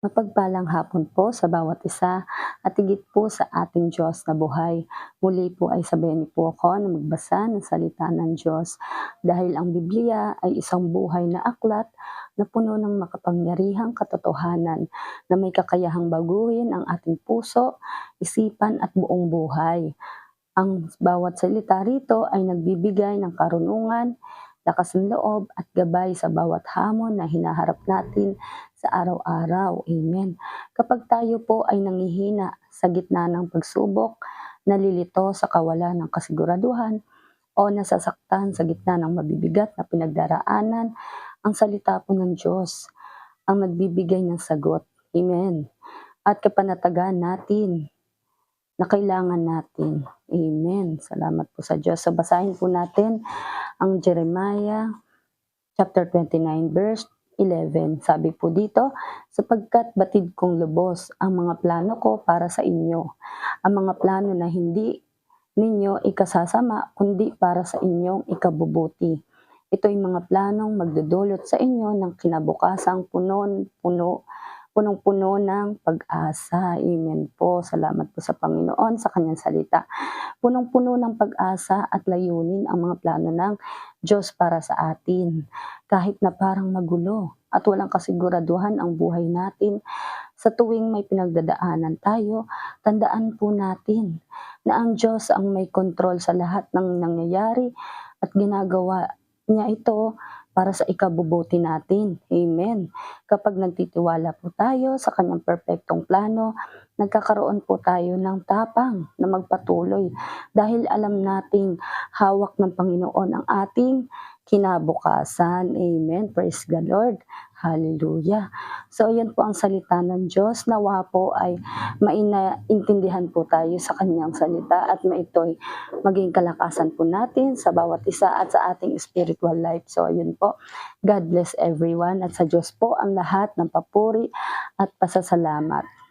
Mapagpalang hapon po sa bawat isa at higit po sa ating Diyos na buhay. Muli po ay sabayan niyo po ako na magbasa ng salita ng Diyos dahil ang Biblia ay isang buhay na aklat na puno ng makapangyarihang katotohanan na may kakayahang baguhin ang ating puso, isipan at buong buhay. Ang bawat salita rito ay nagbibigay ng karunungan, lakas ng loob at gabay sa bawat hamon na hinaharap natin sa araw-araw. Amen. Kapag tayo po ay nangihina sa gitna ng pagsubok, nalilito sa kawalan ng kasiguraduhan, o nasasaktan sa gitna ng mabibigat na pinagdaraanan, ang salita po ng Diyos ang nagbibigay ng sagot. Amen. At kapanatagan natin na kailangan natin. Amen. Salamat po sa Diyos. So basahin po natin ang Jeremiah chapter 29 verse 11. Sabi po dito, sapagkat batid kong lubos ang mga plano ko para sa inyo, ang mga plano na hindi ninyo ikasasama, kundi para sa inyong ikabubuti. Ito'y mga planong magdudulot sa inyo ng kinabukasang punong-puno ng pag-asa. Amen po. Salamat po sa Panginoon sa kanyang salita. Punong-puno ng pag-asa at layunin ang mga plano ng Diyos para sa atin. Kahit na parang magulo at walang kasiguraduhan ang buhay natin, sa tuwing may pinagdadaanan tayo, tandaan po natin na ang Diyos ang may kontrol sa lahat ng nangyayari at ginagawa niya ito para sa ikabubuti natin. Amen. Kapag nagtitiwala po tayo sa kanyang perpektong plano, nagkakaroon po tayo ng tapang na magpatuloy dahil alam nating hawak ng Panginoon ang ating kinabukasan. Amen. Praise the Lord. Hallelujah. So, yan po ang salita ng Diyos. Nawa po ay maintindihan po tayo sa kanyang salita at maito'y maging kalakasan po natin sa bawat isa at sa ating spiritual life. So, yun po. God bless everyone at sa Diyos po ang lahat ng papuri at pasasalamat.